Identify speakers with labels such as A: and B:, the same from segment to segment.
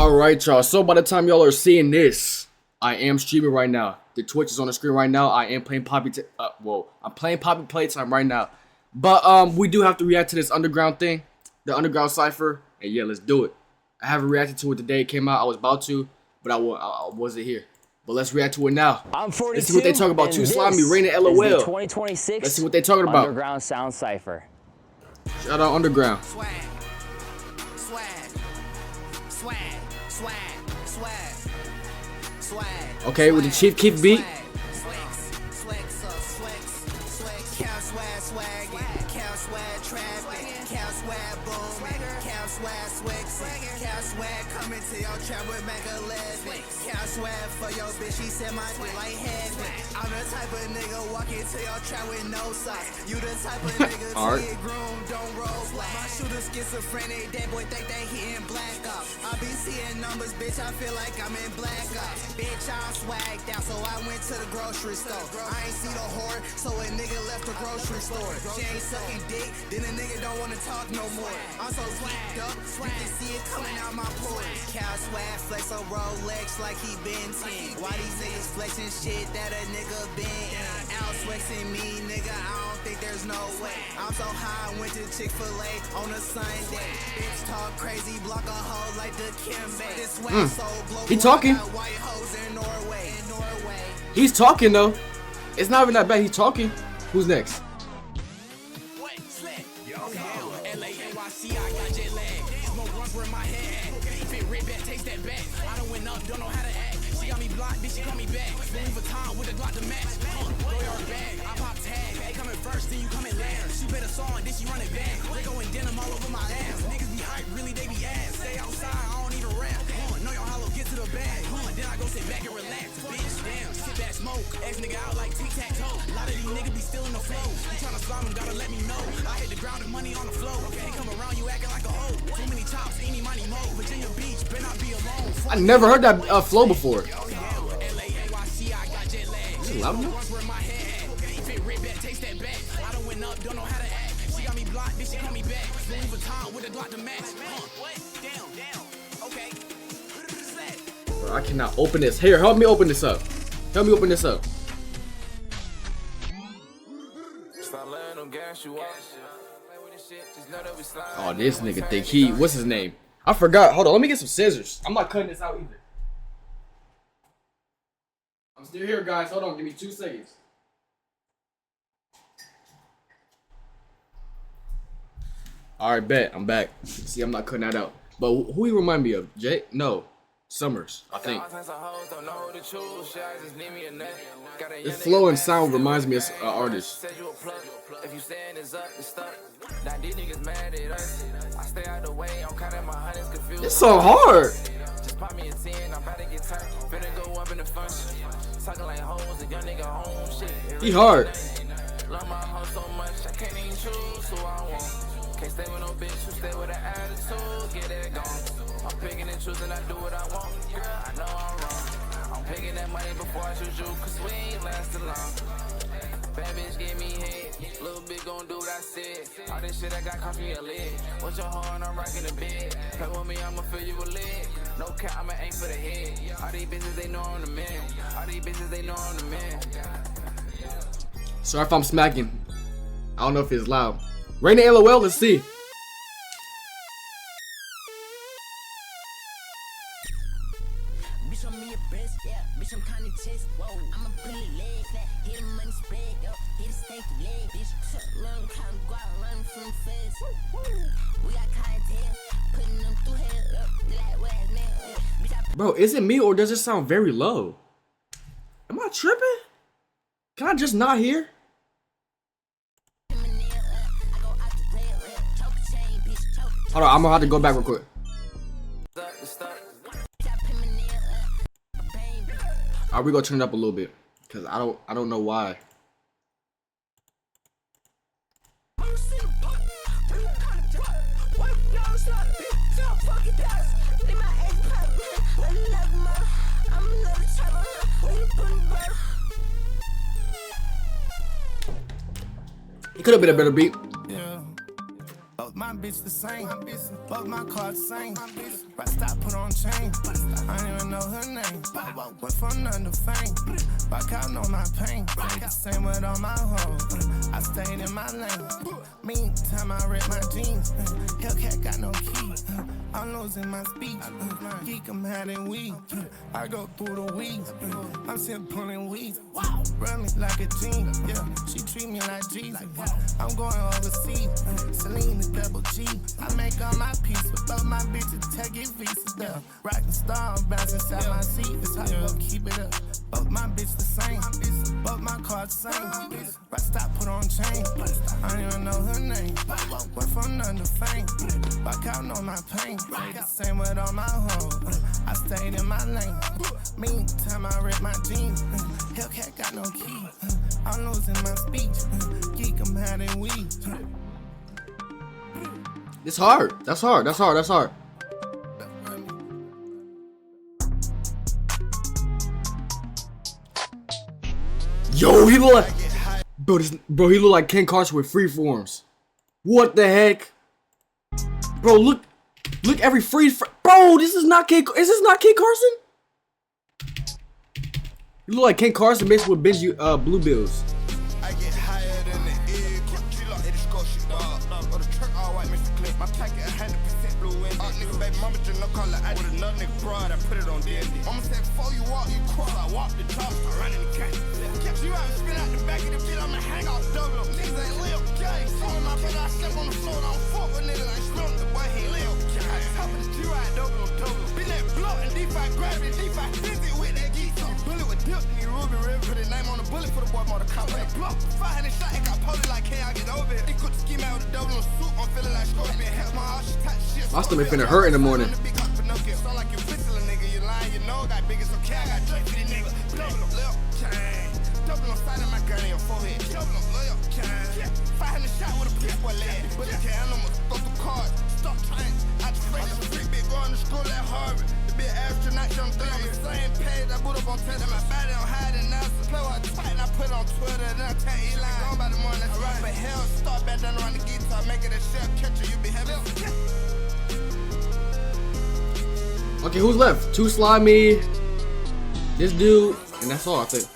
A: Alright, y'all. So by the time y'all are seeing this, I am streaming right now. The Twitch is on the screen right now. I am playing Poppy. I'm playing Poppy Playtime right now. But we do have to react to this underground thing, the underground cipher. And yeah, let's do it. I haven't reacted to it the day it came out. I was about to, but I wasn't here. But let's react to it now.
B: I'm 42.
A: Let's see what they talk about. Too slimy, Raina LOL.
B: 2026.
A: Let's see what they talking about.
B: Underground Sound Cipher.
A: Shout out Underground.
C: Swag, swag, swag, swag, swag, swag.
A: Okay, with the Chief Keef beat.
C: Coming to your trap with Mega Legs. Count swag for your bitch, she said my dick like head. I'm the type of nigga walk into your trap with no socks. You the type of nigga to get groomed, don't roll black. My shooter schizophrenic, that boy think that he in black ops. I be seeing numbers, bitch, I feel like I'm in black ops. Bitch, I'm swagged out, so I went to the grocery store. I ain't see the whore, so a nigga left the grocery store. She ain't sucking dick, then a nigga don't wanna talk no more. I'm so swagged up, you can see it coming out my pores. Cow swag flex on Rolex like he been 10. Why these niggas flexing shit that a nigga been in? Out flexing me, nigga, I don't think there's no way. I'm so high, I went to Chick-fil-A on a Sunday. Bitch talk crazy, block a hoe like the Kimbe. This swag so global,
A: He talking.
C: white hoes in Norway.
A: He's talking though. It's not even that bad. He's talking. Who's next?
C: Don't know how to act. She got me blocked, bitch, she call me back. Louis Vuitton with a Glock to match. Go yard bag, I pop tag. They coming first, then you coming last. She bet a song, then she run it back. They going denim all over my ass. Niggas be hype, really they be ass. Stay outside, I don't even rap. Know your hollow, get to the bag. Then I go sit back and relax. Bitch, damn, sit back, smoke. Ass nigga out like tic-tac-toe. A lot of these niggas be still in the flow. You tryna slime them, gotta let me know. I hit the ground and money on the floor. Can't come around you acting like a hoe. Too many chops, any money, mo. Virginia Beach, better not be alone.
A: I never heard that flow before. Loud enough? Bro, I cannot open this. Here, help me open this up. Help me open this up. Oh, this nigga think he... What's his name? I forgot. Hold on, let me get some scissors. I'm not cutting this out either. I'm still here, guys. Hold on, give me 2 seconds. Alright, bet. I'm back. See, I'm not cutting that out. But who he remind me of? Jay? No. Summers, I think. This flow and sound reminds me of an artist. It's so hard. He hard. Can't stay with no bitch who stay with an attitude, get that gone. I'm picking and choosing, I do what I want. Girl, I know I'm wrong. I'm picking that money before I choose you, cause we ain't lasting long. Bad bitch give me head, little bit gon' do what I said. All this shit I got cost me a leg. What's your hoe and I'm rocking the bed. Play with me, I'ma fill you a leg. No cap, I'ma aim for the head. All these bitches, they know I'm the man. All these bitches, they know I'm the man. Sorry if I'm smacking. I don't know if it's loud. Raina LOL, let's see.
D: Bitch, I'm in your breast, yeah. Bitch, I'm kinda chest, whoa. I'ma put a leg flat, hit the money spread, yo. Hit a stanky leg, bitch. Learn how to go out, run from the fence. We got clientele, putting them through hell up. They like, where's now?
A: Bro, is it me or does it sound very low? Am I tripping? Can I just not hear? Hold on, I'm gonna have to go back real quick. Alright, we gonna turn it up a little bit, cause I don't know why. It could have been a better beat.
C: Both my bitch the same. Both my cars the same. Right stop, put on chain. I don't even know her name. Went from none to fame. Rock out, know my pain. Same with all my hoes. I stayed in my lane. Meantime, I rip my jeans. Hellcat got no key. I'm losing my speech. Geek, I'm having weed. I go through the weeds. I'm still pulling weeds. Run me like a team. Yeah, she treat me like Jesus. I'm going overseas. Celine the double G. I make all my peace with both my bitches. Take it visas down. Rockin' star, I'm bouncing inside my seat. That's how you gon' keep it up. Both my bitch the same. Both my cars the same. Right stop, put on chain. I don't even know her name. Went from none to fame. Rock out, know my pain. Same with all my hoes. I stayed in my lane. Meantime, I rip my jeans. Hellcat got no key. I'm losing my speech. Geek, I'm having weed.
E: It's hard. That's hard. That's hard. That's hard. Yo, he look like bro. He look like Ken Carson with freeforms. What the heck, bro? Look every bro. This is not Ken. Is this not Ken Carson? You look like Ken Carson mixed with Benji Blue Bills.
C: I get higher than the egg. She like it, score shit dog. Or the truck all white, Mr. Cliff. My packet 100% blue in. Nigga, baby, mama just no color. I with another nigga broad, I put it on D&D. Mama said, before you walk, you crawl. I walk the talk, I run in the cat. Catch you out and spin out the back of the bill. I'ma hang off double. Niggas ain't live, gang. Phone my brother, I step on the floor. I don't fuck with niggas like Smoke. The boy, he live, gang. Top of the G-Ride, double. Be that blow and D5 gravity, D5 busy with that geek. Bullet with dip, need Ruby River, put his name on the bullet for the boy, motor cop. That blow, 500 shot, it got police like, can I get over here? He could ski out with a double on suit, I'm feeling like Scorpion. Help my house, she touch shit.
E: My stomach finna hurt in the morning.
C: Sound like you whistling, nigga. You lying, you know, got big as some cat, I got Drake for these niggas. Double left, chain. Double on side of my gun in your forehead. Double on left, chain. 500 shot with a pitch boy leg. But the can animals, go through cars, stop trying. I just pray the street bitch going to school at Harvard. The big astronaut, young thing on the same page. I boot up on Twitter, my body on hide and now. Play with tight and I put it on Twitter. Then I tell Eli, gone by the morning. I ride for hell, start back down around the guitar, make it a shell catcher. You be heavy.
E: Okay, who's left? Too Slimy, this dude, and that's all I think.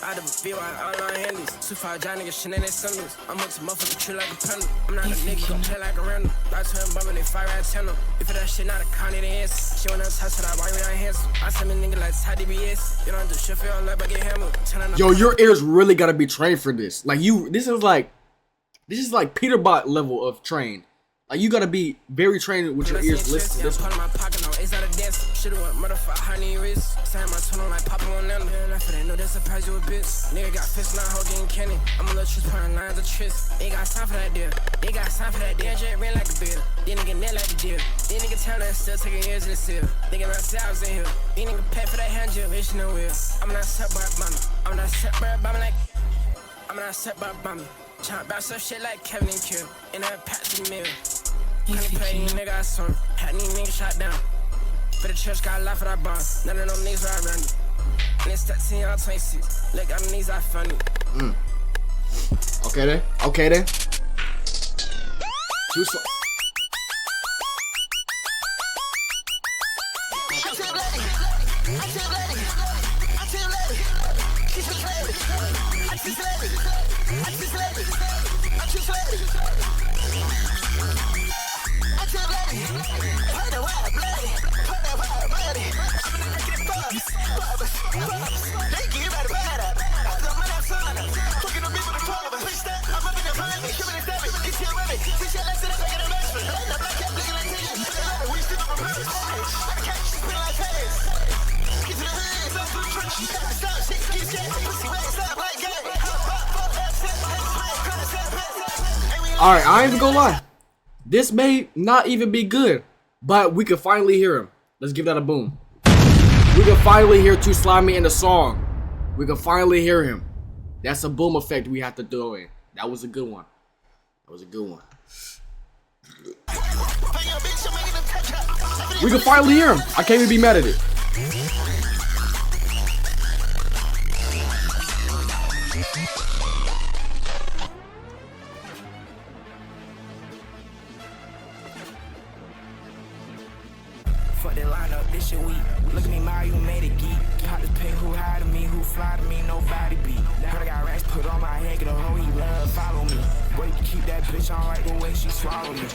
F: I have feel like all I handles. Too far, John nigga, shit in their sandals. I'm up to motherfucker, chill like a pendulum. I'm not a nigga, gon' play like a random. I turn bummer, they fire at channel. If that shit not a con, it answer. She wanna touch it, I why you not handsome. I send me nigga like Ty DBS. You don't do shit for your life, but get hammered.
E: Yo, your ears really gotta be trained for this. Like this is like Peterbot level of trained. Like you gotta be very trained with your ears. Listen to this one.
F: Should've went motherfucker high knee wrist. Saying my tone like popping on them. I feel they know they surprise you a bitch. Nigga got fist, now hoe getting candy. I'm a little truth putting lines of tryst. They got time for that deal. They got time for that deal. Jet ran like a bill. Then nigga net like a deal. Then nigga tell that still taking years in the seal. Thinking ourselves in here. These nigga pay for that hand gel, bitch no wheel. I'm not set by a bomber. I'm not set by a bomber like. I'm not set by a bomber. Tryna bounce some shit like Kevin and Kill. In that patch of the mill. Can't play any nigga I saw. Had any nigga shot down. For the church got a lot for that boss. None of them niggas ride around me. And it's 13 on 26. Look, I'm knees, I funny.
E: Okay then. Okay then. Too slow. Alright, I ain't even gonna lie. This may not even be good, but we can finally hear him. Let's give that a boom. We can finally hear Too Slimy in the song. We can finally hear him. That's a boom effect we have to throw in. That was a good one. That was a good one. We can finally hear him. I can't even be mad at it.
F: shit weak. Look at me, Mario, you made it geek. Pop this pig, who high to me, who fly to me, nobody beat. Heard I got racks put on my head, get a hoe, he love, follow me. Boy, you keep that bitch on right the way she swallow me.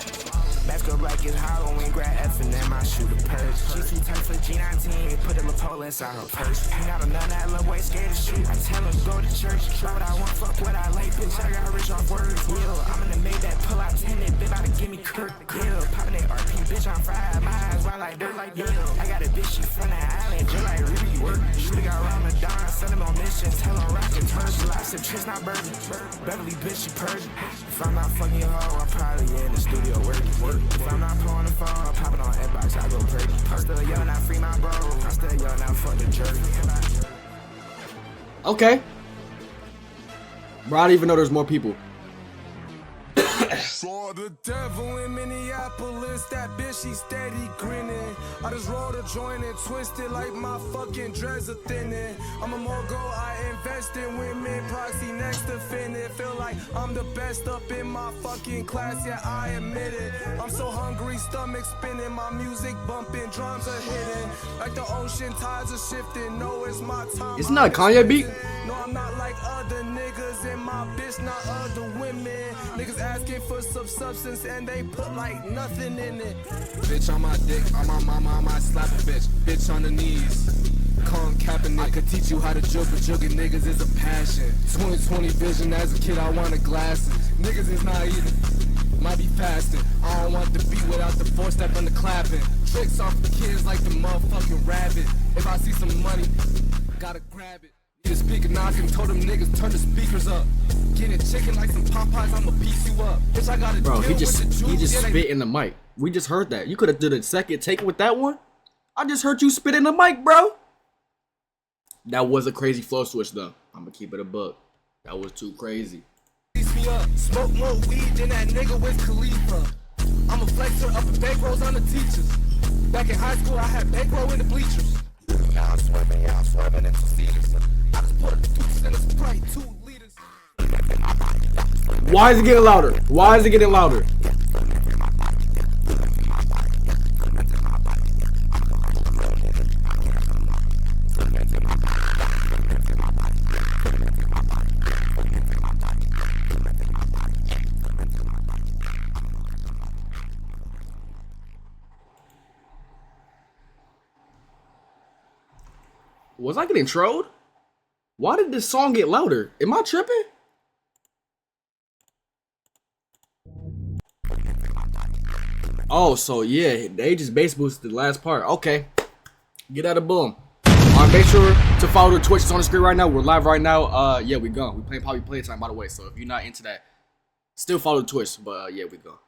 F: Mask up like it's Halloween, grab F and then my shooter purse. She too tight for G19, put a lapel inside her purse. Hang out a none that little boy scared to shoot. I tell her go to church, try what I want, fuck what I like, bitch. I got rich off words, yeah. I'm gonna make that pull out 10, that bitch about to give me Kirk, yeah. Poppin' that RP, bitch, I'm fried, my eyes wild like dirt, like yeah. I got a bitch, she from the island, just like Ruby work. Shooter got Ramadan, send him on mission, tell him rockin' turtle. I said Trish not Burger, Beverly bitch, she Persian. If I'm not fucking your hoe, I'm probably in the studio working. If I'm not pulling the phone, I'm popping on Xbox, I go crazy. I'm still young, now free my bro. I'm still young, now fuck the jerky.
E: Okay. Bro, I didn't even know there's more people.
G: Saw the devil in Minneapolis, that bitch, she steady grinning. I just rolled a joint and twisted like my fucking dreads are thinning. I'm a mogul, I invest in women, proxy next to Finnet. Feel like I'm the best up in my fucking class, yeah, I admit it. I'm so hungry, stomach spinning, my music bumping, drums are hitting. Like the ocean tides are shifting, no, it's my time.
E: It's not a Kanye beat.
G: No, I'm not like other niggas, and my bitch not other women. Niggas asking for some substance and they put like nothing in it.
H: Bitch on my dick, on my mama, I might slap a bitch. Bitch on the knees. Con capping, I could teach you how to jug, but jugging niggas is a passion. 20/20 vision, as a kid I wanted glasses. Niggas is not eating, might be fasting. I don't want the beat without the four-step and the clapping. Tricks off the kids like the motherfucking rabbit. If I see some money, gotta grab it. Need a speaker knock and told them niggas turn the speakers up. Getting chicken like some Popeyes, I'ma piece you up. Bitch, I gotta
E: Bro, he
H: deal
E: just
H: with the juice, yeah,
E: spit in the mic. We just heard that. You could have did a second take with that one. I just heard you spit in the mic, bro. That was a crazy flow switch though. I'm gonna keep it a buck. That was too crazy.
H: piece me up. Smoke more weed than that nigga with Khalifa. I'm a flexer up in bankrolls on the teachers. Back in high school, I had bankroll in the bleachers. Now I'm swerving into cedars. I just put a deuce in a Sprite, 2 liters.
E: Why is it getting louder? Why is it getting louder? Was I getting trolled? Why did this song get louder? Am I tripping? Oh, so yeah, they just bass boosted the last part. Okay. Get out of boom. Alright, make sure to follow the Twitch. It's on the screen right now. We're live right now. Yeah, we gone. We playing Poppy Playtime, by the way. So if you're not into that, still follow the Twitch. But yeah, we go.